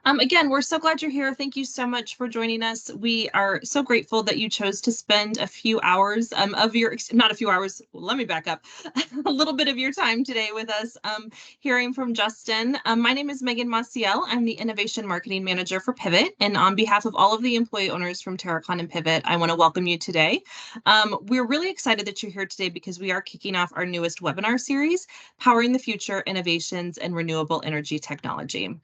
Again, we're so glad you're here. Thank you so much for joining us. We are so grateful that you chose to spend a few hours of your, not a few hours, let me back up, a little bit of your time today with us, hearing from Justin. My name is Megan Maciel. I'm the Innovation Marketing Manager for Pivvot. And on behalf of all of the employee owners from Terracon and Pivvot, I want to welcome you today. We're really excited that you're here today because we are kicking off our newest webinar series, Powering the Future, Innovations in Renewable Energy Technology.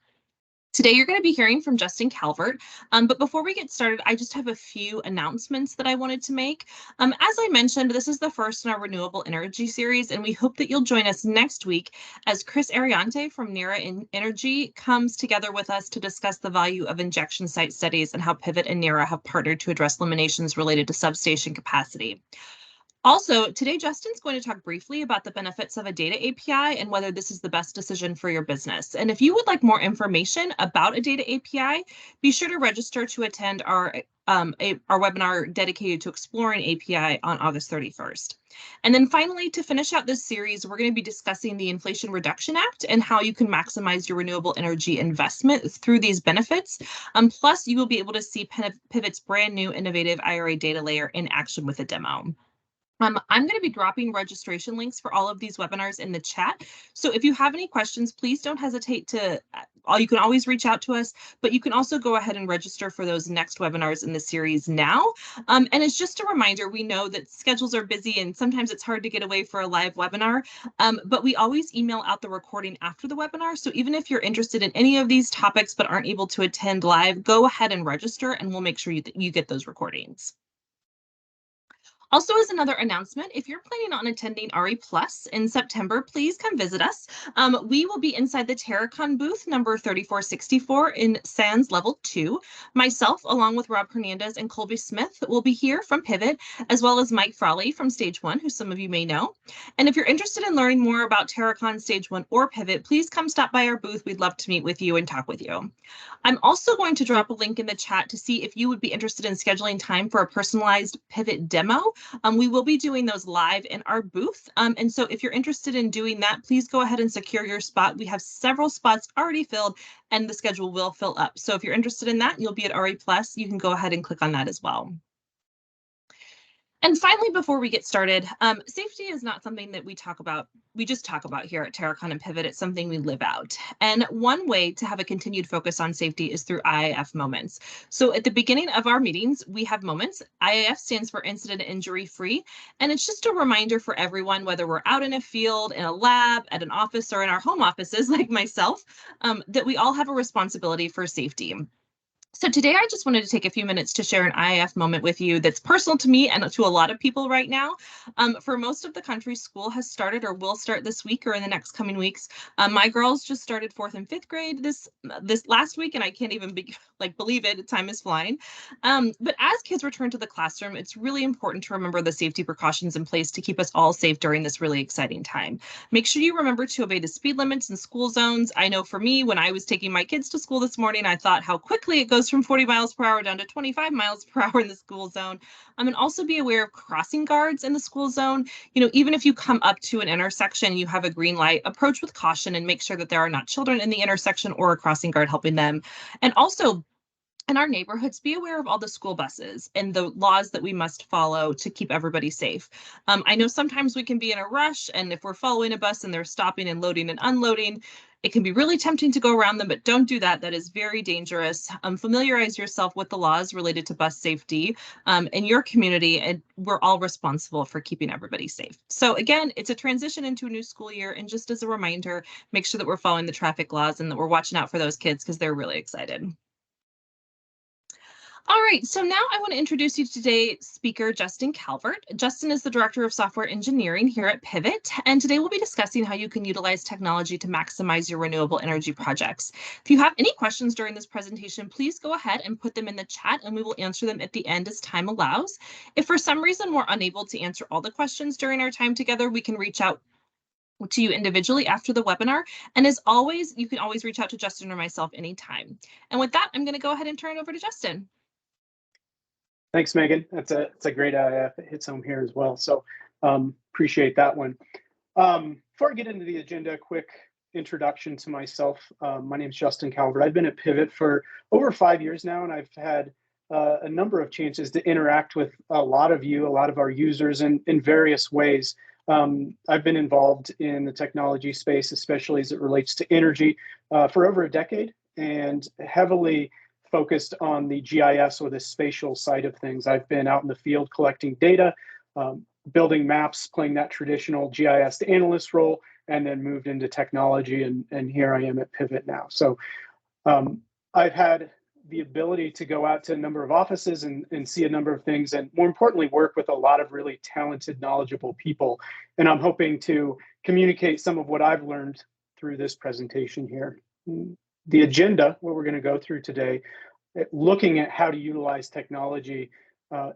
Today, you're going to be hearing from Justin Calvert. But before we get started, I just have a few announcements that I wanted to make. As I mentioned, this is the first in our renewable energy series, and we hope that you'll join us next week as Chris Ariante from Nera Energy comes together with us to discuss the value of injection site studies and how Pivvot and Nera have partnered to address limitations related to substation capacity. Also, today, Justin's going to talk briefly about the benefits of a data API and whether this is the best decision for your business. And if you would like more information about a data API, be sure to register to attend our webinar dedicated to exploring API on August 31st. And then finally, to finish out this series, we're going to be discussing the Inflation Reduction Act and how you can maximize your renewable energy investment through these benefits. Plus, you will be able to see Pivvot's brand new innovative IRA data layer in action with a demo. I'm going to be dropping registration links for all of these webinars in the chat. So if you have any questions, please don't hesitate to, you can always reach out to us, but you can also go ahead and register for those next webinars in the series now. And it's just a reminder, we know that schedules are busy and sometimes it's hard to get away for a live webinar, but we always email out the recording after the webinar. So even if you're interested in any of these topics but aren't able to attend live, go ahead and register and we'll make sure you get those recordings. Also, as another announcement, if you're planning on attending RE Plus in September, please come visit us. We will be inside the Terracon booth number 3464 in Sands Level 2. Myself, along with Rob Hernandez and Colby Smith, will be here from Pivvot, as well as Mike Frawley from Stage 1, who some of you may know. And if you're interested in learning more about Terracon Stage 1 or Pivvot, please come stop by our booth. We'd love to meet with you and talk with you. I'm also going to drop a link in the chat to see if you would be interested in scheduling time for a personalized Pivvot demo. We will be doing those live in our booth. And so if you're interested in doing that, please go ahead and secure your spot. We have several spots already filled and the schedule will fill up. So if you're interested in that, you'll be at RE Plus. You can go ahead and click on that as well. And finally, before we get started, safety is not something that we just talk about here at Terracon and Pivvot. It's something we live out. And one way to have a continued focus on safety is through IIF Moments. So at the beginning of our meetings, we have moments. IIF stands for Incident Injury Free. And it's just a reminder for everyone, whether we're out in a field, in a lab, at an office, or in our home offices like myself, that we all have a responsibility for safety. So today I just wanted to take a few minutes to share an IIF moment with you that's personal to me and to a lot of people right now. For most of the country, school has started or will start this week or in the next coming weeks. My girls just started 4th and 5th grade this last week, and I can't even believe it. Time is flying. But as kids return to the classroom, it's really important to remember the safety precautions in place to keep us all safe during this really exciting time. Make sure you remember to obey the speed limits in school zones. I know for me, when I was taking my kids to school this morning, I thought how quickly it goes from 40 miles per hour down to 25 miles per hour in the school zone. And also be aware of crossing guards in the school zone. Even if you come up to an intersection, you have a green light, approach with caution and make sure that there are not children in the intersection or a crossing guard helping them. And also, in our neighborhoods, be aware of all the school buses and the laws that we must follow to keep everybody safe. I know sometimes we can be in a rush, and if we're following a bus and they're stopping and loading and unloading, it can be really tempting to go around them, but don't do that. That is very dangerous. Familiarize yourself with the laws related to bus safety in your community, and we're all responsible for keeping everybody safe. So again, it's a transition into a new school year, and just as a reminder, make sure that we're following the traffic laws and that we're watching out for those kids because they're really excited. All right, so now I want to introduce you to today's speaker, Justin Calvert. Justin is the Director of Software Engineering here at Pivvot, and today we'll be discussing how you can utilize technology to maximize your renewable energy projects. If you have any questions during this presentation, please go ahead and put them in the chat, and we will answer them at the end as time allows. If for some reason we're unable to answer all the questions during our time together, we can reach out to you individually after the webinar. And as always, you can always reach out to Justin or myself anytime. And with that, I'm going to go ahead and turn it over to Justin. Thanks, Megan. That's a great IIF. It hits home here as well. So appreciate that one. Before I get into the agenda, quick introduction to myself. My name is Justin Calvert. I've been at Pivvot for over 5 years now, and I've had a number of chances to interact with a lot of you, a lot of our users in various ways. I've been involved in the technology space, especially as it relates to energy, for over a decade, and heavily focused on the GIS or the spatial side of things. I've been out in the field collecting data, building maps, playing that traditional GIS analyst role, and then moved into technology, and here I am at Pivvot now. So I've had the ability to go out to a number of offices and see a number of things, and more importantly, work with a lot of really talented, knowledgeable people. And I'm hoping to communicate some of what I've learned through this presentation here. The agenda, what we're going to go through today, looking at how to utilize technology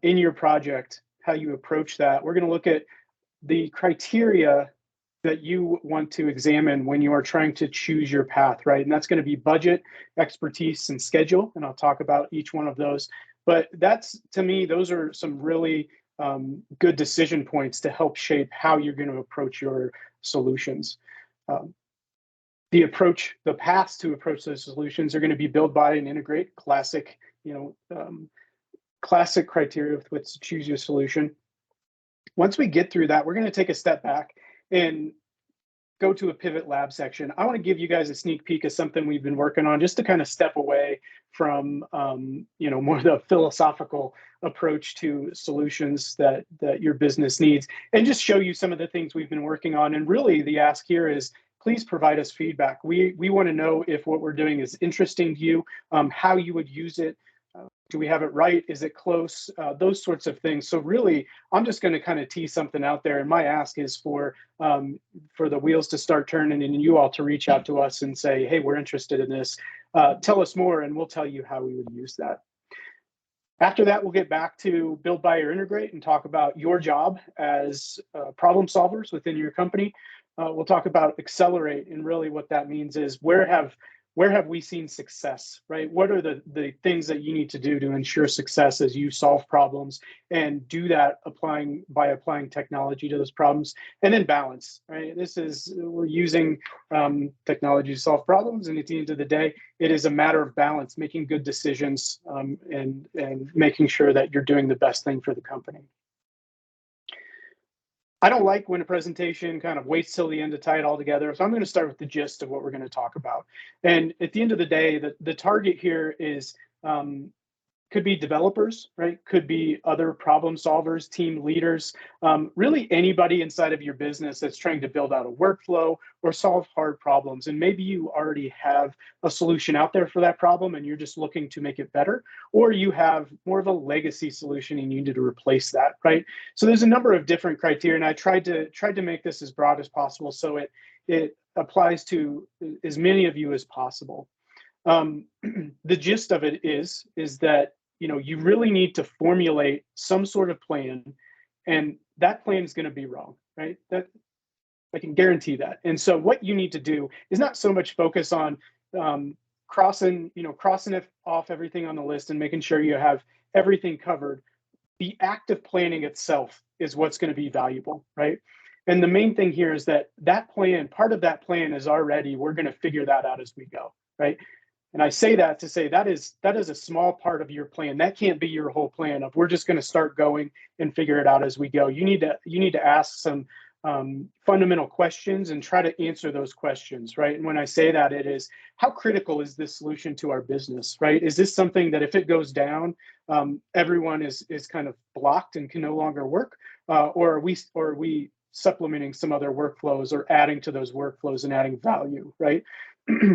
in your project, how you approach that. We're going to look at the criteria that you want to examine when you are trying to choose your path, right? And that's going to be budget, expertise, and schedule. And I'll talk about each one of those. But that's, to me, those are some really good decision points to help shape how you're going to approach your solutions. The paths to approach those solutions are going to be build, buy, and integrate, classic, classic criteria with which to choose your solution. Once we get through that, we're going to take a step back and go to a Pivot Lab section. I want to give you guys a sneak peek of something we've been working on, just to kind of step away from more the philosophical approach to solutions that your business needs, and just show you some of the things we've been working on. And really the ask here is, please provide us feedback. We want to know if what we're doing is interesting to you, how you would use it. Do we have it right? Is it close? Those sorts of things. So really, I'm just going to kind of tease something out there. And my ask is for the wheels to start turning and you all to reach out to us and say, hey, we're interested in this. Tell us more, and we'll tell you how we would use that. After that, we'll get back to build, buy, or integrate and talk about your job as problem solvers within your company. We'll talk about accelerate, and really what that means is where have we seen success, right? What are the things that you need to do to ensure success as you solve problems, and do that by applying technology to those problems. And then balance, right? We're using technology to solve problems, and at the end of the day, it is a matter of balance, making good decisions, and making sure that you're doing the best thing for the company. I don't like when a presentation kind of waits till the end to tie it all together. So I'm going to start with the gist of what we're going to talk about. And at the end of the day, the target here is could be developers, right? Could be other problem solvers, team leaders, really anybody inside of your business that's trying to build out a workflow or solve hard problems. And maybe you already have a solution out there for that problem and you're just looking to make it better, or you have more of a legacy solution and you need to replace that, right? So there's a number of different criteria, and I tried to make this as broad as possible so it applies to as many of you as possible. The gist of it is that you really need to formulate some sort of plan, and that plan is going to be wrong, right? That I can guarantee that. And so what you need to do is not so much focus on crossing it off everything on the list and making sure you have everything covered. The act of planning itself is what's going to be valuable, right? And the main thing here is that plan, part of that plan is already, we're going to figure that out as we go, right? And I say that to say that is a small part of your plan. That can't be your whole plan of we're just going to start going and figure it out as we go. You need to ask some fundamental questions and try to answer those questions, right? And when I say that, it is, how critical is this solution to our business, right? Is this something that if it goes down, everyone is kind of blocked and can no longer work, or are we supplementing some other workflows or adding to those workflows and adding value, right?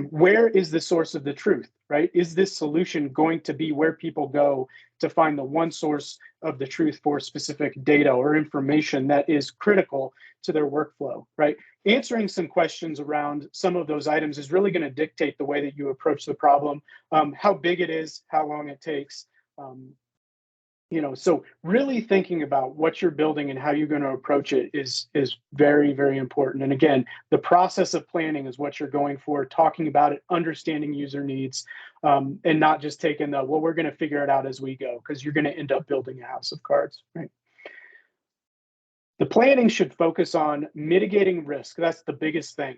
Where is the source of the truth, right? Is this solution going to be where people go to find the one source of the truth for specific data or information that is critical to their workflow, right? Answering some questions around some of those items is really going to dictate the way that you approach the problem, how big it is, how long it takes. So really thinking about what you're building and how you're going to approach it is very, very important. And again, the process of planning is what you're going for, talking about it, understanding user needs, and not just taking we're going to figure it out as we go, because you're going to end up building a house of cards, right? The planning should focus on mitigating risk. That's the biggest thing.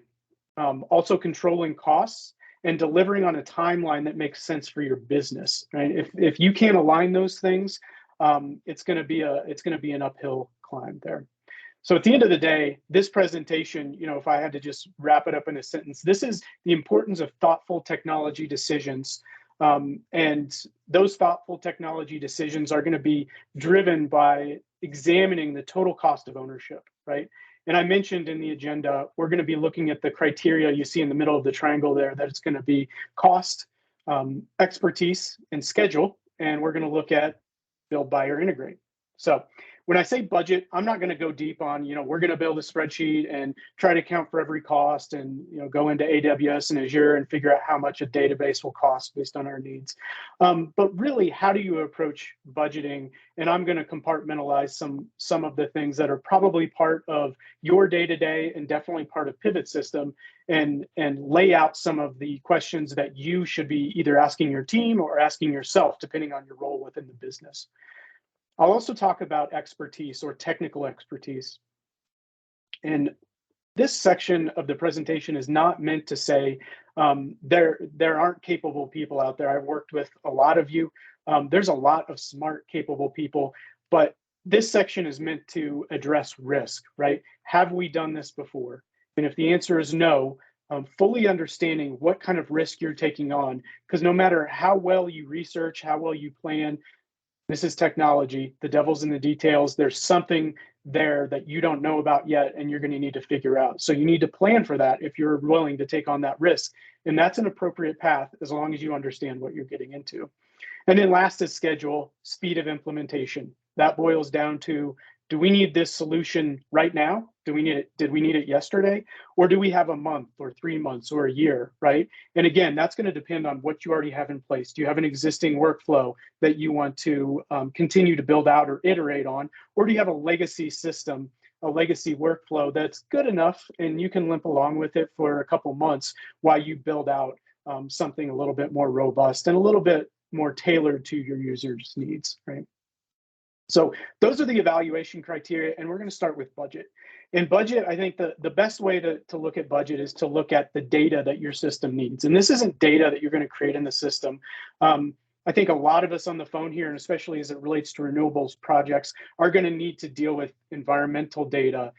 also controlling costs, and delivering on a timeline that makes sense for your business. Right? If you can't align those things, it's going to be an uphill climb there. So at the end of the day, this presentation, if I had to just wrap it up in a sentence, this is the importance of thoughtful technology decisions. And those thoughtful technology decisions are going to be driven by examining the total cost of ownership, right? And I mentioned in the agenda, we're going to be looking at the criteria you see in the middle of the triangle there, that it's going to be cost, expertise, and schedule. And we're going to look at build, buy, or integrate. So when I say budget, I'm not going to go deep on, we're going to build a spreadsheet and try to account for every cost and, go into AWS and Azure and figure out how much a database will cost based on our needs. But really, how do you approach budgeting? And I'm going to compartmentalize some of the things that are probably part of your day-to-day and definitely part of Pivvot system, and lay out some of the questions that you should be either asking your team or asking yourself, depending on your role within the business. I'll also talk about expertise or technical expertise. And this section of the presentation is not meant to say there aren't capable people out there. I've worked with a lot of you. There's a lot of smart, capable people, but this section is meant to address risk, right? Have we done this before? And if the answer is no, fully understanding what kind of risk you're taking on, because no matter how well you research, how well you plan, this is technology. The devil's in the details. There's something there that you don't know about yet, and you're going to need to figure out. So you need to plan for that if you're willing to take on that risk. And that's an appropriate path as long as you understand what you're getting into. And then last is schedule, speed of implementation. That boils down to, do we need this solution right now? Did we need it yesterday? Or do we have a month or 3 months or a year, right? And again, that's going to depend on what you already have in place. Do you have an existing workflow that you want to continue to build out or iterate on? Or do you have a legacy system, a legacy workflow that's good enough and you can limp along with it for a couple months while you build out something a little bit more robust and a little bit more tailored to your users' needs, right? So those are the evaluation criteria, and we're going to start with budget. In budget, I think the best way to look at budget is to look at the data that your system needs. And this isn't data that you're going to create in the system. I think a lot of us on the phone here, and especially as it relates to renewables projects, are going to need to deal with environmental data,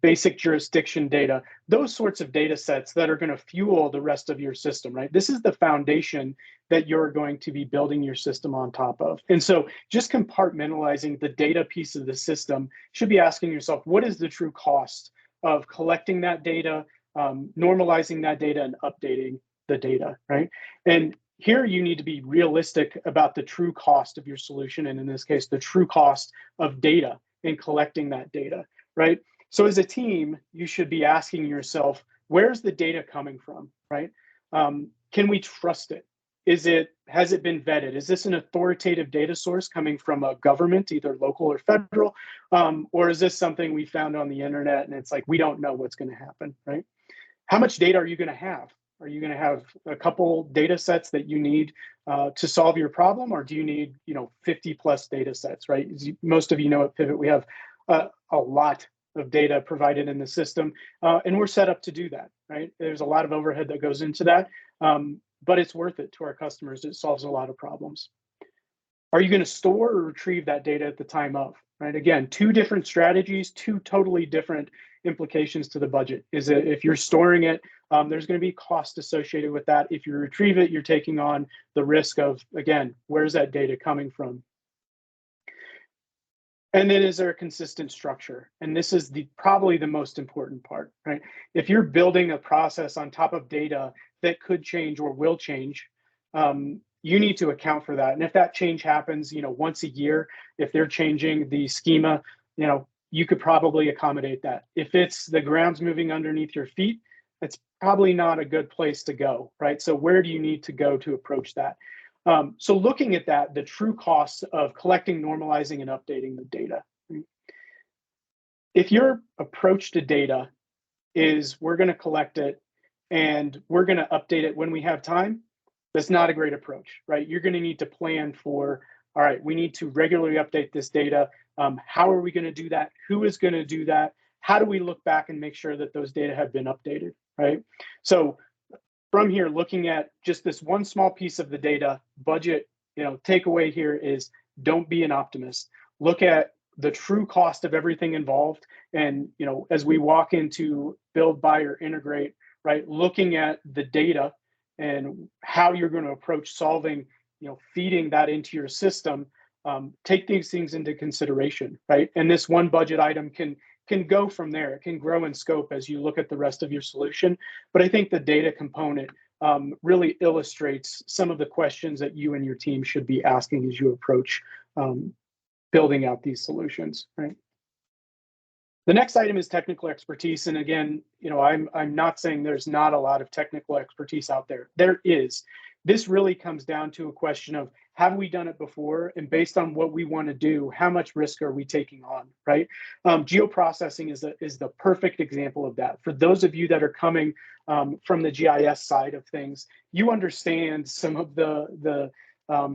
basic jurisdiction data, those sorts of data sets that are going to fuel the rest of your system, right? This is the foundation that you're going to be building your system on top of. And so just compartmentalizing the data piece of the system, should be asking yourself, what is the true cost of collecting that data, normalizing that data, and updating the data, right? And here you need to be realistic about the true cost of your solution, and in this case, the true cost of data and collecting that data, right? So as a team, you should be asking yourself, where's the data coming from, right? Can we trust it? Has it been vetted? Is this an authoritative data source coming from a government, either local or federal? Or is this something we found on the internet and it's like, we don't know what's going to happen, right? How much data are you going to have? Are you going to have a couple data sets that you need to solve your problem? Or do you need 50 plus data sets, right? As most of you know, at Pivvot, we have a lot of data provided in the system, and we're set up to do that, right? There's a lot of overhead that goes into that, but it's worth it to our customers. It solves a lot of problems. Are you going to store or retrieve that data at the time of, right? Again, two different strategies, two totally different implications to the budget. Is that if you're storing it, there's going to be cost associated with that. If you retrieve it, you're taking on the risk of, again, where's that data coming from? And then is there a consistent structure? And this is probably the most important part, right? If you're building a process on top of data that could change or will change, you need to account for that. And if that change happens, once a year, if they're changing the schema, you could probably accommodate that. If it's the ground's moving underneath your feet, that's probably not a good place to go, right? So where do you need to go to approach that? So looking at that, the true costs of collecting, normalizing, and updating the data. If your approach to data is we're going to collect it and we're going to update it when we have time, that's not a great approach, right? You're going to need to plan for, all right, we need to regularly update this data. How are we going to do that? Who is going to do that? how do we look back and make sure that those data have been updated, right? So from here, looking at just this one small piece of the data budget, takeaway here is don't be an optimist. Look at the true cost of everything involved. And, as we walk into build, buy, or integrate, right, looking at the data and how you're going to approach solving, feeding that into your system, take these things into consideration, right? And this one budget item can go from there. It can grow in scope as you look at the rest of your solution. But I think the data component really illustrates some of the questions that you and your team should be asking as you approach building out these solutions, right? The next item is technical expertise. And again, I'm not saying there's not a lot of technical expertise out there. There is. This really comes down to a question of, have we done it before? And based on what we want to do, how much risk are we taking on, right? Geoprocessing is the perfect example of that. For those of you that are coming from the GIS side of things, you understand some of the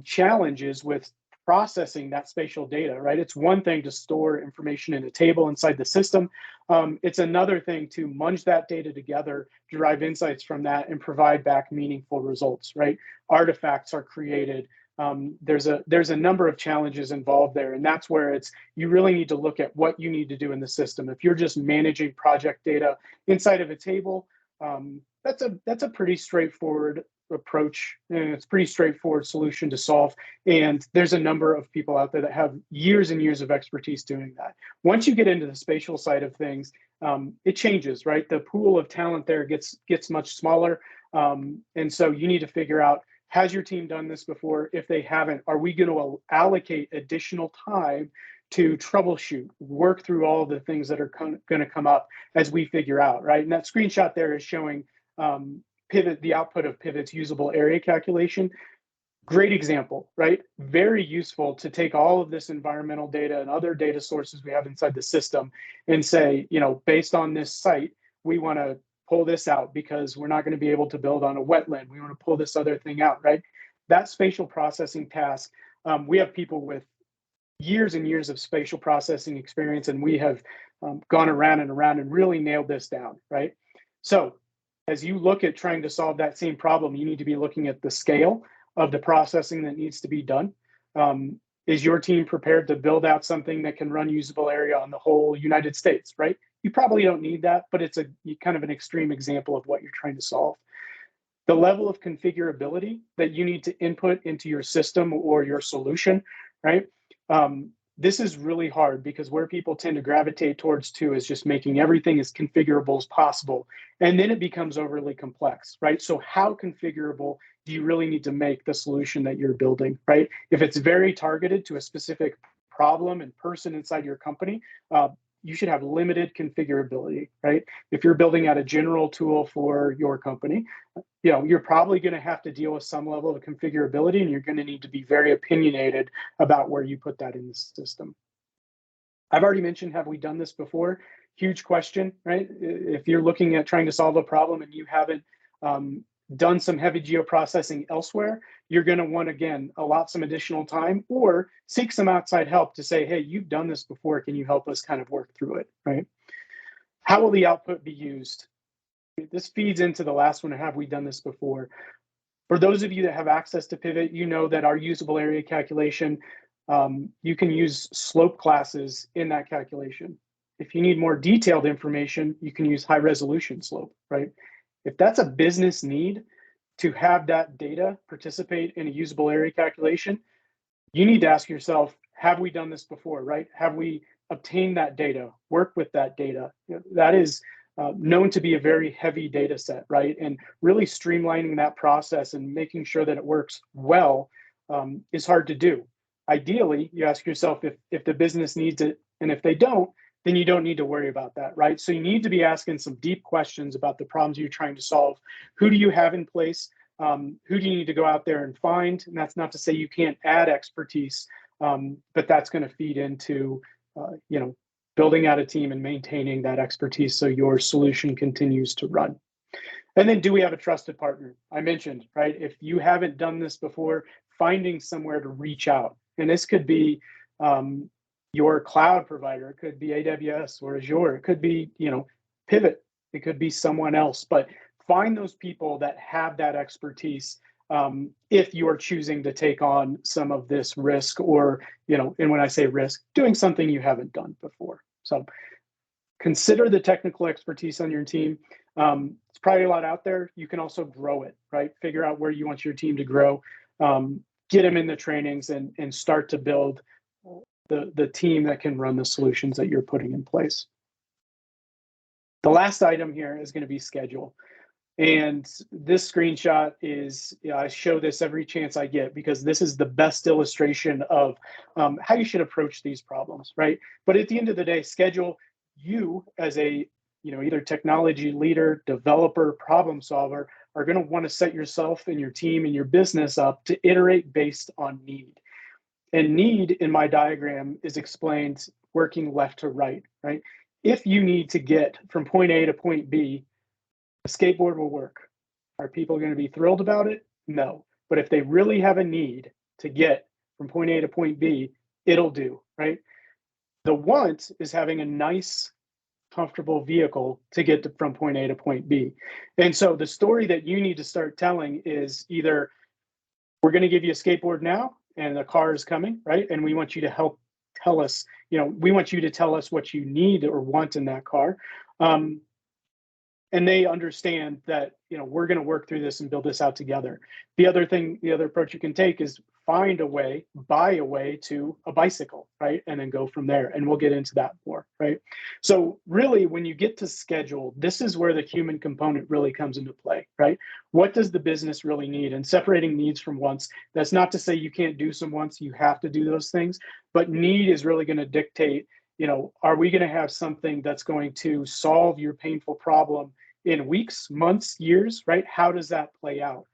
challenges with processing that spatial data, right? It's one thing to store information in a table inside the system. It's another thing to munge that data together, derive insights from that, and provide back meaningful results, right? Artifacts are created. There's a number of challenges involved there, and that's where you really need to look at what you need to do in the system. If you're just managing project data inside of a table, that's a pretty straightforward approach, and it's a pretty straightforward solution to solve. And there's a number of people out there that have years and years of expertise doing that. Once you get into the spatial side of things, it changes, right? The pool of talent there gets much smaller, and so you need to figure out, has your team done this before? If they haven't, are we going to allocate additional time to troubleshoot, work through all of the things that are going to come up as we figure out, right? And that screenshot there is showing Pivvot, the output of Pivvot's usable area calculation. Great example, right? Very useful to take all of this environmental data and other data sources we have inside the system and say, based on this site, we want to pull this out because we're not going to be able to build on a wetland. We want to pull this other thing out, right? That spatial processing task, we have people with years and years of spatial processing experience, and we have gone around and really nailed this down, right? So as you look at trying to solve that same problem, you need to be looking at the scale of the processing that needs to be done. Is your team prepared to build out something that can run usable area on the whole United States, right? You probably don't need that, but it's a kind of an extreme example of what you're trying to solve. The level of configurability that you need to input into your system or your solution, right? This is really hard because where people tend to gravitate towards too is just making everything as configurable as possible. And then it becomes overly complex, right? So how configurable do you really need to make the solution that you're building, right? If it's very targeted to a specific problem and person inside your company, you should have limited configurability, right? If you're building out a general tool for your company, you're probably going to have to deal with some level of configurability, and you're going to need to be very opinionated about where you put that in the system. I've already mentioned, have we done this before? Huge question, right? If you're looking at trying to solve a problem and you haven't done some heavy geoprocessing elsewhere, you're going to want, again, allot some additional time or seek some outside help to say, hey, you've done this before. Can you help us kind of work through it, right? How will the output be used? This feeds into the last one, have we done this before? For those of you that have access to Pivvot, you know that our usable area calculation, you can use slope classes in that calculation. If you need more detailed information, you can use high resolution slope, right? If that's a business need to have that data participate in a usable area calculation, you need to ask yourself, have we done this before, right? Have we obtained that data, worked with that data? That is known to be a very heavy data set, right? And really streamlining that process and making sure that it works well is hard to do. Ideally, you ask yourself if the business needs it, and if they don't, then you don't need to worry about that, right? So you need to be asking some deep questions about the problems you're trying to solve. Who do you have in place? Who do you need to go out there and find? And that's not to say you can't add expertise, but that's going to feed into, building out a team and maintaining that expertise so your solution continues to run. And then, do we have a trusted partner? I mentioned, right? If you haven't done this before, finding somewhere to reach out. And this could be your cloud provider. It could be AWS or Azure. It could be, Pivvot. It could be someone else. But find those people that have that expertise if you are choosing to take on some of this risk, or, and when I say risk, doing something you haven't done before. So consider the technical expertise on your team. It's probably a lot out there. You can also grow it, right? Figure out where you want your team to grow, get them in the trainings, and start to build the team that can run the solutions that you're putting in place. The last item here is going to be schedule. And this screenshot is, I show this every chance I get because this is the best illustration of how you should approach these problems, right? But at the end of the day, schedule, you as a, either technology leader, developer, problem solver, are going to want to set yourself and your team and your business up to iterate based on need. And need in my diagram is explained working left to right, right? If you need to get from point A to point B, a skateboard will work. Are people going to be thrilled about it? No. But if they really have a need to get from point A to point B, it'll do, right? The want is having a nice, comfortable vehicle to get from point A to point B. And so the story that you need to start telling is either we're going to give you a skateboard now and the car is coming, right? And we want you to help tell us, we want you to tell us what you need or want in that car. And they understand that, we're going to work through this and build this out together. The other approach you can take is find a way, buy a way to a bicycle, right? And then go from there. And we'll get into that more, right? So really, when you get to schedule, this is where the human component really comes into play, right? What does the business really need? And separating needs from wants, that's not to say you can't do some wants, you have to do those things, but need is really going to dictate, are we going to have something that's going to solve your painful problem in weeks, months, years, right? How does that play out?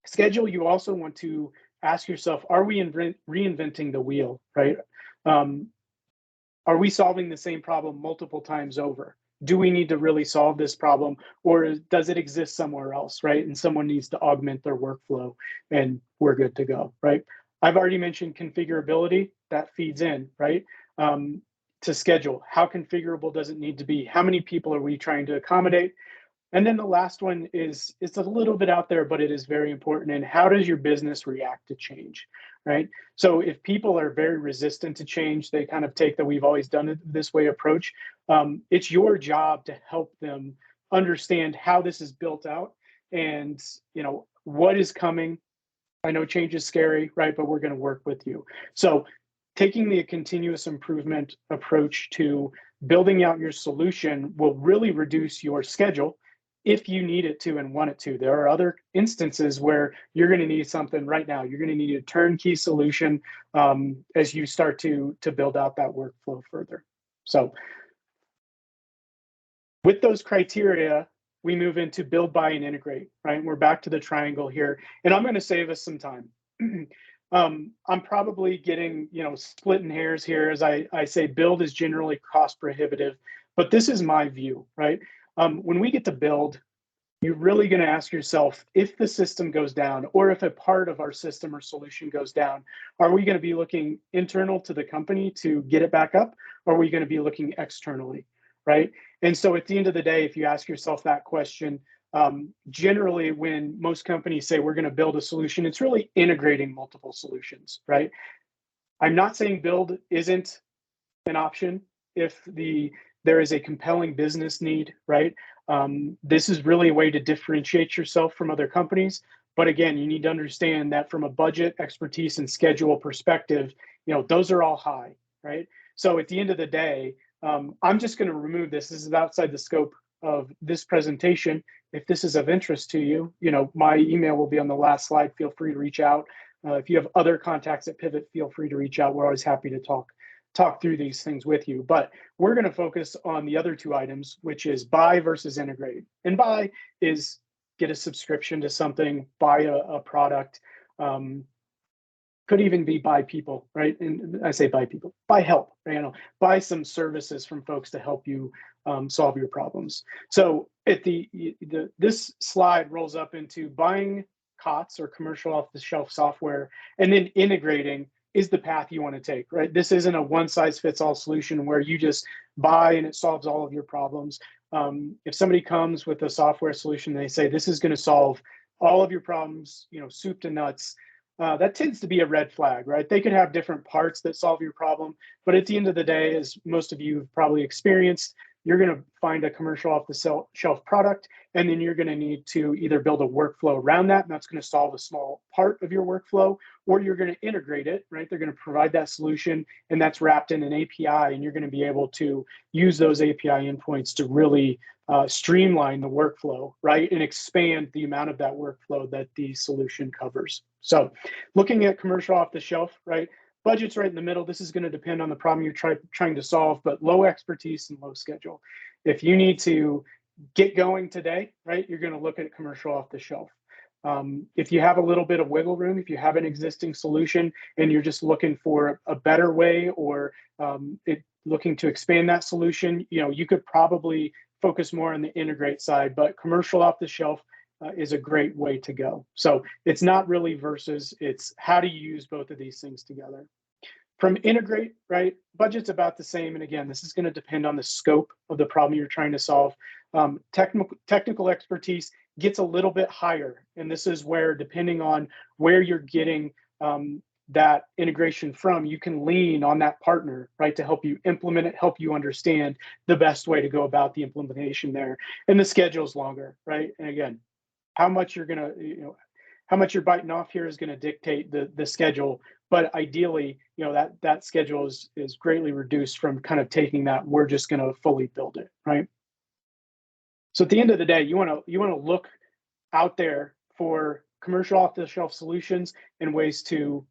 Schedule, you also want to ask yourself, are we reinventing the wheel, right? Are we solving the same problem multiple times over? Do we need to really solve this problem, or does it exist somewhere else, right? And someone needs to augment their workflow and we're good to go, right? I've already mentioned configurability, that feeds in, right? To schedule, how configurable does it need to be? How many people are we trying to accommodate? And then the last one is, it's a little bit out there, but it is very important. And how does your business react to change, right? So if people are very resistant to change, they kind of take the we've always done it this way approach. It's your job to help them understand how this is built out and, what is coming. I know change is scary, right? But we're going to work with you. So taking the continuous improvement approach to building out your solution will really reduce your schedule if you need it to and want it to. There are other instances where you're going to need something right now. You're going to need a turnkey solution as you start to build out that workflow further. So with those criteria, we move into build, buy, and integrate, right? We're back to the triangle here, and I'm going to save us some time. I'm probably getting, splitting hairs here as I say build is generally cost prohibitive, but this is my view, right? When we get to build, you're really going to ask yourself, if the system goes down or if a part of our system or solution goes down, are we going to be looking internal to the company to get it back up? Or are we going to be looking externally, right? And so at the end of the day, if you ask yourself that question, generally when most companies say we're going to build a solution, it's really integrating multiple solutions, right? I'm not saying build isn't an option if there is a compelling business need, right? This is really a way to differentiate yourself from other companies. But again, you need to understand that from a budget, expertise, and schedule perspective, those are all high, right? So at the end of the day, I'm just going to remove this. This is outside the scope of this presentation. If this is of interest to you, my email will be on the last slide. Feel free to reach out. If you have other contacts at Pivvot, feel free to reach out. We're always happy to talk through these things with you. But we're going to focus on the other two items, which is buy versus integrate. And buy is get a subscription to something, buy a product. Could even be buy people, right? And I say buy people, buy help, buy some services from folks to help you solve your problems. So at this slide rolls up into buying COTS or commercial off-the-shelf software, and then integrating is the path you want to take, right? This isn't a one-size-fits-all solution where you just buy and it solves all of your problems. If somebody comes with a software solution, they say this is going to solve all of your problems, soup to nuts. That tends to be a red flag, right? They could have different parts that solve your problem, but at the end of the day, as most of you have probably experienced, you're going to find a commercial off the shelf product, and then you're going to need to either build a workflow around that, and that's going to solve a small part of your workflow, or you're going to integrate it, right? They're going to provide that solution, and that's wrapped in an API, and you're going to be able to use those API endpoints to really streamline the workflow, right? And expand the amount of that workflow that the solution covers. So looking at commercial off the shelf, right? Budget's right in the middle. This is going to depend on the problem you're trying to solve, but low expertise and low schedule. If you need to get going today, right, you're going to look at commercial off the shelf. If you have a little bit of wiggle room, if you have an existing solution and you're just looking for a better way, or looking to expand that solution, you could probably focus more on the integrate side, but commercial off the shelf is a great way to go. So it's not really versus, it's how do you use both of these things together. From integrate, right, budget's about the same. And again, this is going to depend on the scope of the problem you're trying to solve. Technical expertise gets a little bit higher. And this is where, depending on where you're getting that integration from, you can lean on that partner, right, to help you implement it, help you understand the best way to go about the implementation there. And the schedule's longer, right? And again, how much you're going to, how much you're biting off here is going to dictate the schedule. But ideally, that schedule is greatly reduced from kind of taking that, we're just going to fully build it, right? So at the end of the day, you want to look out there for commercial off-the-shelf solutions and ways to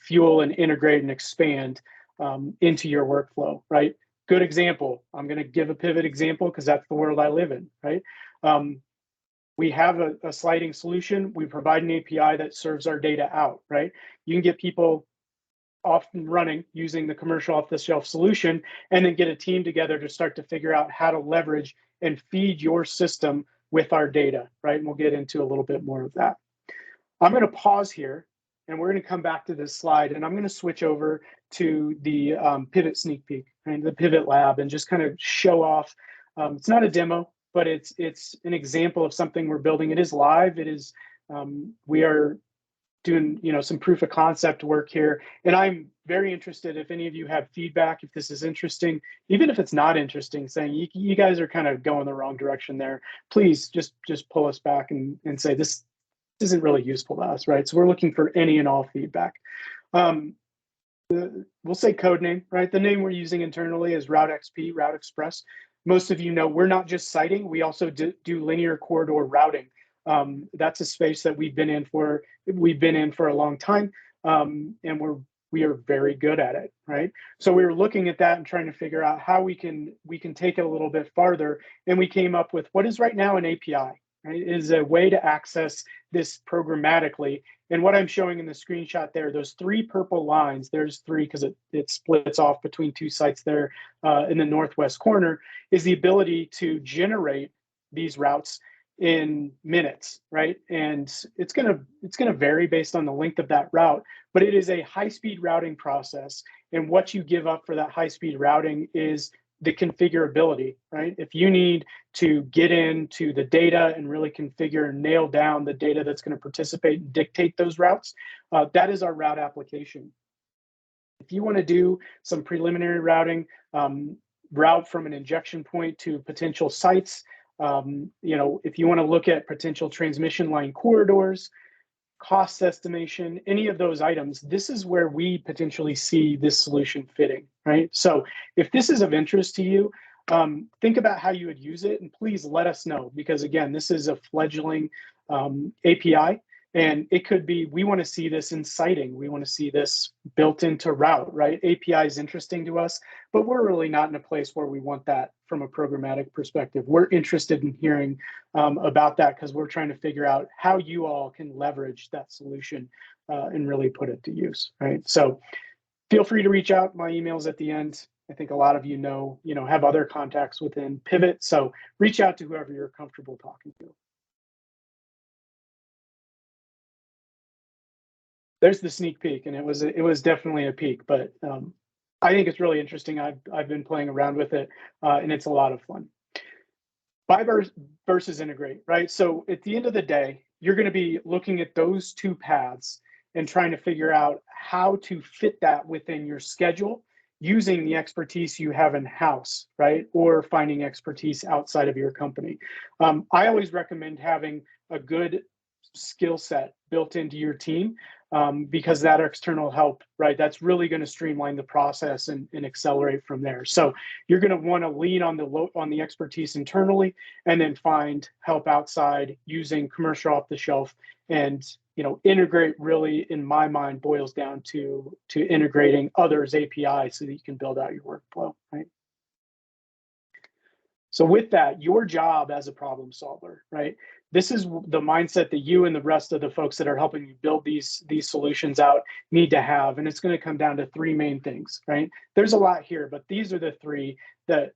fuel and integrate and expand into your workflow, right? Good example. I'm going to give a Pivvot example because that's the world I live in, right? We have a sliding solution. We provide an API that serves our data out, right? You can get people off and running using the commercial off-the-shelf solution, and then get a team together to start to figure out how to leverage and feed your system with our data, right? And we'll get into a little bit more of that. I'm going to pause here, and we're going to come back to this slide, and I'm going to switch over to the Pivvot sneak peek, right? The Pivvot lab, and just kind of show off. It's not a demo, but it's an example of something we're building. It is live. It is, we are doing, some proof of concept work here. And I'm very interested if any of you have feedback, if this is interesting, even if it's not interesting, saying you guys are kind of going the wrong direction there, please just pull us back and say, this isn't really useful to us, right? So we're looking for any and all feedback. We'll say code name, right? The name we're using internally is Route XP, Route Express. Most of you know we're not just citing, we also do linear corridor routing. That's a space that we've been in for a long time, and we are very good at it, right? So we were looking at that and trying to figure out how we can take it a little bit farther, and we came up with what is right now an API, right? It is a way to access this programmatically. And what I'm showing in the screenshot there, those three purple lines, there's three because it splits off between two sites there in the northwest corner, is the ability to generate these routes in minutes, right? And it's gonna vary based on the length of that route, but it is a high-speed routing process. And what you give up for that high-speed routing is the configurability, right? If you need to get into the data and really configure and nail down the data that's going to participate and dictate those routes, that is our route application. If you want to do some preliminary routing, route from an injection point to potential sites, if you want to look at potential transmission line corridors, cost estimation, any of those items, this is where we potentially see this solution fitting, right? So if this is of interest to you, think about how you would use it, and please let us know, because again, this is a fledgling API, and it could be, we want to see this in citing, we want to see this built into route, right? API is interesting to us, but we're really not in a place where we want that from a programmatic perspective. We're interested in hearing about that, because we're trying to figure out how you all can leverage that solution and really put it to use, right? So feel free to reach out. My email's at the end. I think a lot of you have other contacts within Pivvot, so reach out to whoever you're comfortable talking to. there's the sneak peek, and it was definitely a peek. But I think it's really interesting. I've been playing around with it, and it's a lot of fun. Buy versus integrate, right? So at the end of the day, you're going to be looking at those two paths and trying to figure out how to fit that within your schedule using the expertise you have in house, right? Or finding expertise outside of your company. I always recommend having a good skill set built into your team, because that external help, right, that's really going to streamline the process and accelerate from there. So you're going to want to lean on the expertise internally, and then find help outside using commercial off the shelf. And integrate really, in my mind, boils down to integrating others' APIs so that you can build out your workflow, right? So with that, your job as a problem solver, right? This is the mindset that you and the rest of the folks that are helping you build these solutions out need to have. And it's going to come down to three main things, right? There's a lot here, but these are the three that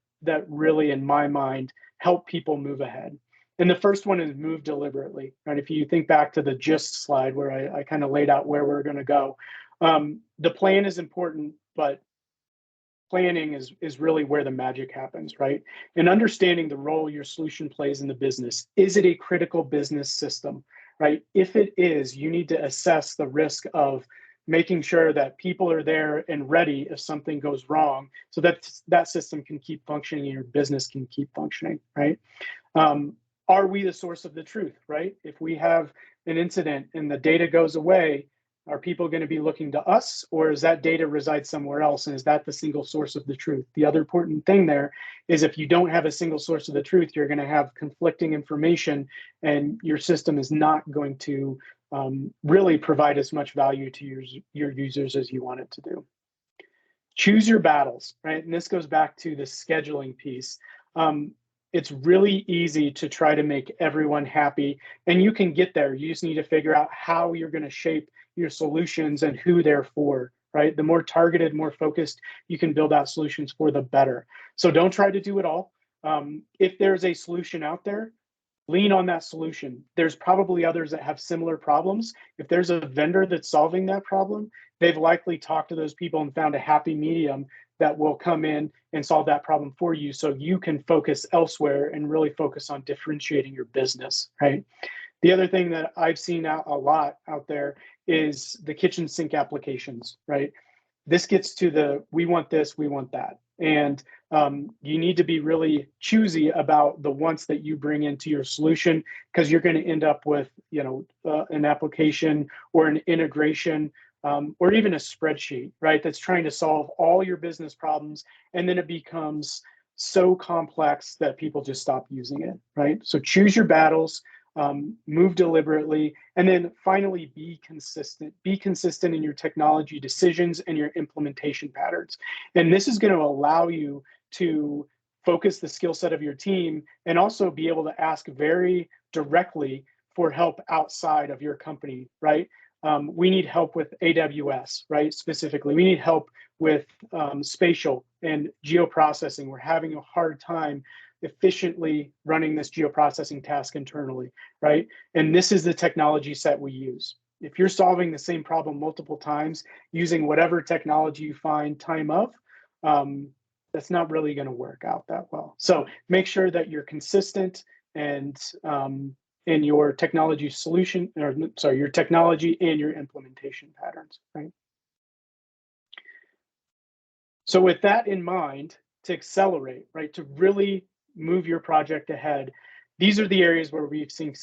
really, in my mind, help people move ahead. And the first one is move deliberately, right? If you think back to the gist slide where I kind of laid out where we're going to go, the plan is important, but planning is really where the magic happens, right? And understanding the role your solution plays in the business. Is it a critical business system, right? If it is, you need to assess the risk of making sure that people are there and ready if something goes wrong, so that that system can keep functioning and your business can keep functioning, right? Are we the source of the truth, right? If we have an incident and the data goes away, are people going to be looking to us, or is that data reside somewhere else? And is that the single source of the truth? The other important thing there is, if you don't have a single source of the truth, you're going to have conflicting information, and your system is not going to really provide as much value to your users as you want it to do. Choose your battles, right? And this goes back to the scheduling piece. It's really easy to try to make everyone happy, and you can get there. You just need to figure out how you're going to shape your solutions and who they're for, right? The more targeted, more focused you can build out solutions for, the better. So don't try to do it all. If there's a solution out there, lean on that solution. There's probably others that have similar problems. If there's a vendor that's solving that problem, they've likely talked to those people and found a happy medium that will come in and solve that problem for you, so you can focus elsewhere and really focus on differentiating your business, right? The other thing that I've seen a lot out there is the kitchen sink applications, right? This gets to the, we want this, we want that. And you need to be really choosy about the wants that you bring into your solution, because you're going to end up with, an application or an integration, or even a spreadsheet, right? That's trying to solve all your business problems. And then it becomes so complex that people just stop using it, right? So choose your battles. Move deliberately, and then finally be consistent. Be consistent in your technology decisions and your implementation patterns. And this is going to allow you to focus the skill set of your team, and also be able to ask very directly for help outside of your company, right? We need help with AWS, right? Specifically, we need help with spatial and geoprocessing. We're having a hard time efficiently running this geoprocessing task internally, right? And this is the technology set we use. If you're solving the same problem multiple times using whatever technology you find time of, that's not really going to work out that well. So make sure that you're consistent and in your technology solution, or sorry, your technology and your implementation patterns, right? So with that in mind, to accelerate, right, to really move your project ahead, these are the areas where we've seen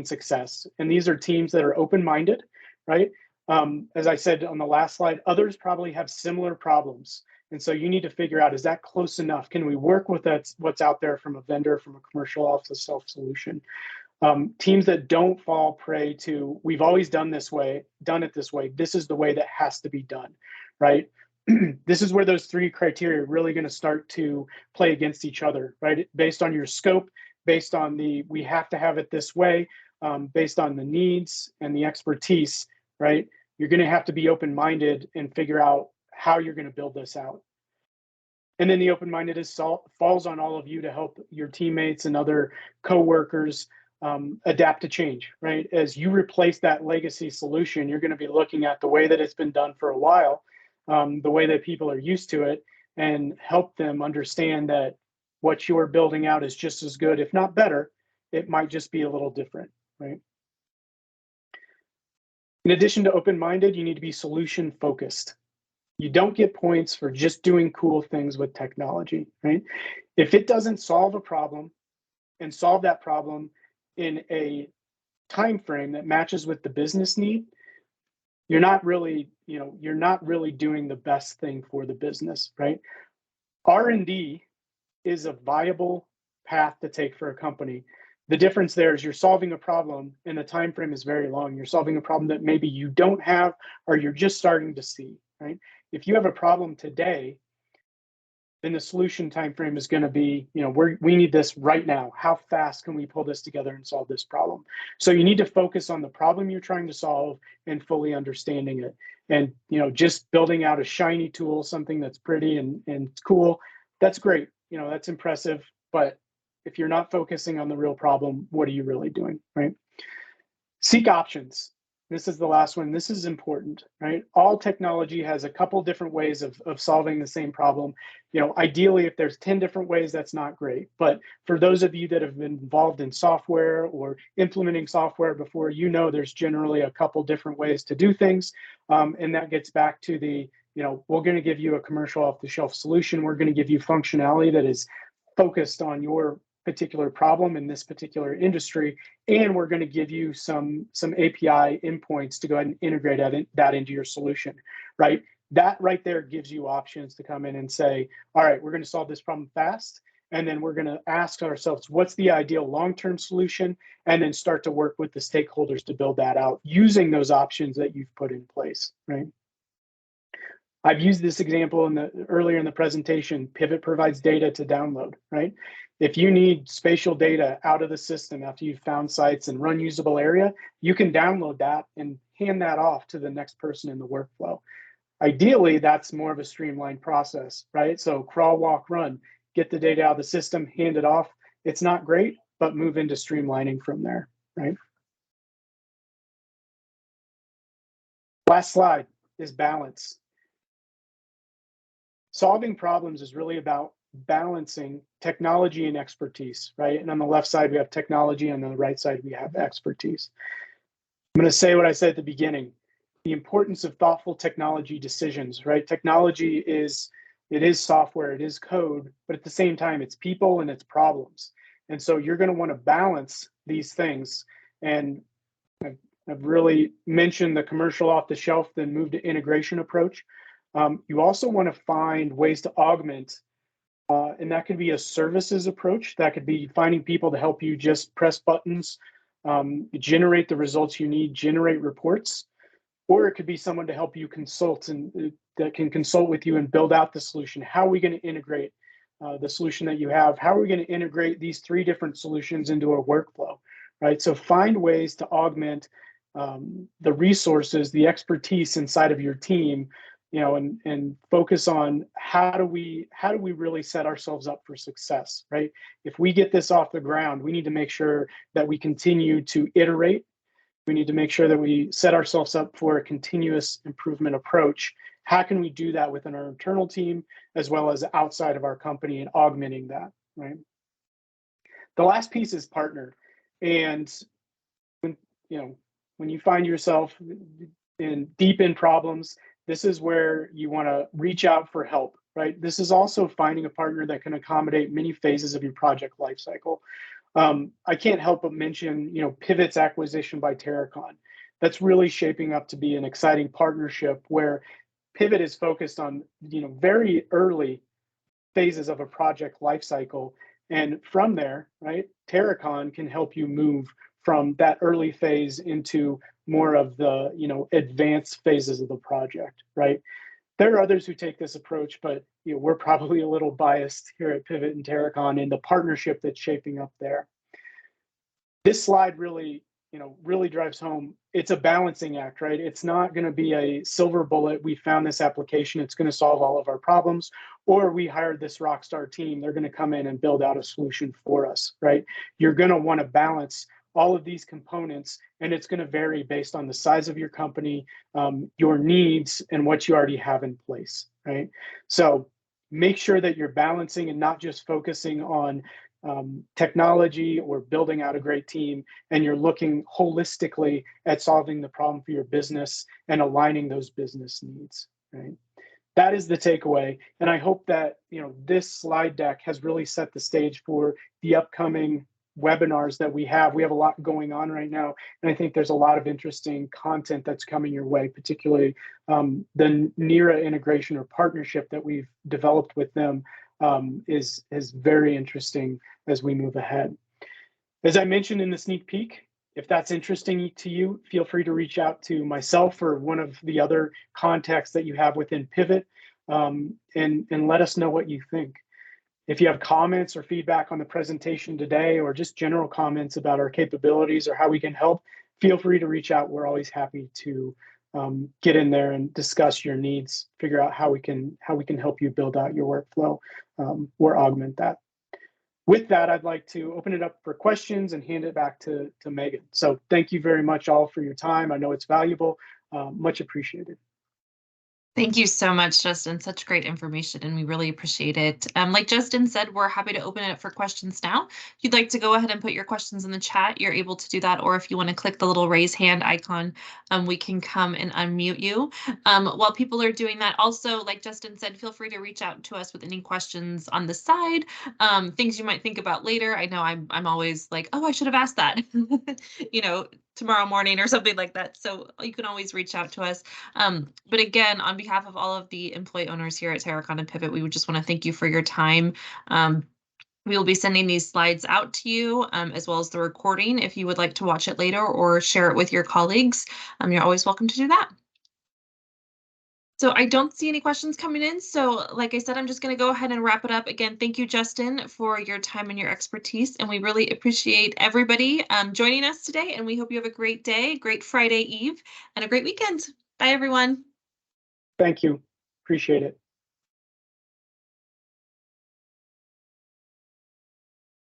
success. And these are teams that are open-minded, right? As I said on the last slide, others probably have similar problems. And so you need to figure out, is that close enough? Can we work with what's out there from a vendor, from a commercial off-the-shelf solution? Teams that don't fall prey to, we've always done it this way, this is the way that has to be done, right? This is where those three criteria are really going to start to play against each other, right? Based on your scope, based on we have to have it this way, based on the needs and the expertise, right? You're going to have to be open-minded and figure out how you're going to build this out. And then the open-mindedness falls on all of you to help your teammates and other coworkers adapt to change, right? As you replace that legacy solution, you're going to be looking at the way that it's been done for a while, the way that people are used to it, and help them understand that what you are building out is just as good, if not better. It might just be a little different, right? In addition to open-minded, you need to be solution-focused. You don't get points for just doing cool things with technology, right? If it doesn't solve a problem and solve that problem in a time frame that matches with the business need, you're not really, you're not really doing the best thing for the business, right? R&D is a viable path to take for a company. The difference there is you're solving a problem and the time frame is very long. You're solving a problem that maybe you don't have or you're just starting to see, right? If you have a problem today, then the solution time frame is going to be, we need this right now. How fast can we pull this together and solve this problem? So you need to focus on the problem you're trying to solve and fully understanding it. And just building out a shiny tool, something that's pretty and cool, that's great. That's impressive. But if you're not focusing on the real problem, what are you really doing, right? Seek options. This is the last one. This is important, right? All technology has a couple different ways of solving the same problem. Ideally, if there's 10 different ways, that's not great. But for those of you that have been involved in software or implementing software before, there's generally a couple different ways to do things. And that gets back to the, we're going to give you a commercial off-the-shelf solution. We're going to give you functionality that is focused on your particular problem in this particular industry, and we're going to give you some API endpoints to go ahead and integrate that into your solution, right? That right there gives you options to come in and say, all right, we're going to solve this problem fast, and then we're going to ask ourselves, what's the ideal long-term solution, and then start to work with the stakeholders to build that out using those options that you've put in place, right? I've used this example earlier in the presentation. Pivvot provides data to download, right? If you need spatial data out of the system after you've found sites and run usable area, you can download that and hand that off to the next person in the workflow. Ideally, that's more of a streamlined process, right? So crawl, walk, run, get the data out of the system, hand it off. It's not great, but move into streamlining from there, right? Last slide is balance. Solving problems is really about balancing technology and expertise, right? And on the left side, we have technology. On the right side, we have expertise. I'm going to say what I said at the beginning, the importance of thoughtful technology decisions, right? Technology is software, it is code, but at the same time, it's people and it's problems. And so you're going to want to balance these things. And I've really mentioned the commercial off the shelf, then move to integration approach. You also want to find ways to augment, and that could be a services approach. That could be finding people to help you just press buttons, generate the results you need, generate reports, or it could be someone to help you consult and that can consult with you and build out the solution. How are we going to integrate the solution that you have? How are we going to integrate these 3 different solutions into a workflow, right? So find ways to augment the resources, the expertise inside of your team, and focus on how do we really set ourselves up for success, right? If we get this off the ground, we need to make sure that we continue to iterate. We need to make sure that we set ourselves up for a continuous improvement approach. How can we do that within our internal team as well as outside of our company and augmenting that, right? The last piece is partner. And when you find yourself deep in problems, this is where you want to reach out for help, right? This is also finding a partner that can accommodate many phases of your project lifecycle. I can't help but mention, Pivvot's acquisition by Terracon. That's really shaping up to be an exciting partnership where Pivvot is focused on, very early phases of a project lifecycle. And from there, right, Terracon can help you move from that early phase into more of the, advanced phases of the project, right? There are others who take this approach, but we're probably a little biased here at Pivvot and Terracon in the partnership that's shaping up there. This slide really drives home. It's a balancing act, right? It's not going to be a silver bullet. We found this application, it's going to solve all of our problems, or we hired this rock star team. They're going to come in and build out a solution for us, right? You're going to want to balance all of these components, and it's going to vary based on the size of your company, your needs, and what you already have in place, right? So make sure that you're balancing and not just focusing on technology or building out a great team, and you're looking holistically at solving the problem for your business and aligning those business needs, right? That is the takeaway. And I hope that, this slide deck has really set the stage for the upcoming webinars that we have. We have a lot going on right now, and I think there's a lot of interesting content that's coming your way, particularly the NERA integration or partnership that we've developed with them is very interesting as we move ahead. As I mentioned in the sneak peek, if that's interesting to you, feel free to reach out to myself or one of the other contacts that you have within Pivvot, and let us know what you think. If you have comments or feedback on the presentation today, or just general comments about our capabilities or how we can help, feel free to reach out. We're always happy to get in there and discuss your needs, figure out how we can help you build out your workflow or augment that. With that, I'd like to open it up for questions and hand it back to Megan. So thank you very much all for your time. I know it's valuable, much appreciated. Thank you so much, Justin. Such great information, and we really appreciate it. Like Justin said, we're happy to open it up for questions now. If you'd like to go ahead and put your questions in the chat, you're able to do that. Or if you want to click the little raise hand icon, we can come and unmute you. While people are doing that, also, like Justin said, feel free to reach out to us with any questions on the side, things you might think about later. I know I'm always like, oh, I should have asked that, tomorrow morning or something like that. So you can always reach out to us. But again, on behalf of all of the employee owners here at Terracon and Pivvot, we would just want to thank you for your time. We will be sending these slides out to you, as well as the recording if you would like to watch it later or share it with your colleagues. You're always welcome to do that. So I don't see any questions coming in. So like I said, I'm just going to go ahead and wrap it up. Again, thank you, Justin, for your time and your expertise. And we really appreciate everybody joining us today. And we hope you have a great day, great Friday Eve, and a great weekend. Bye, everyone. Thank you. Appreciate it.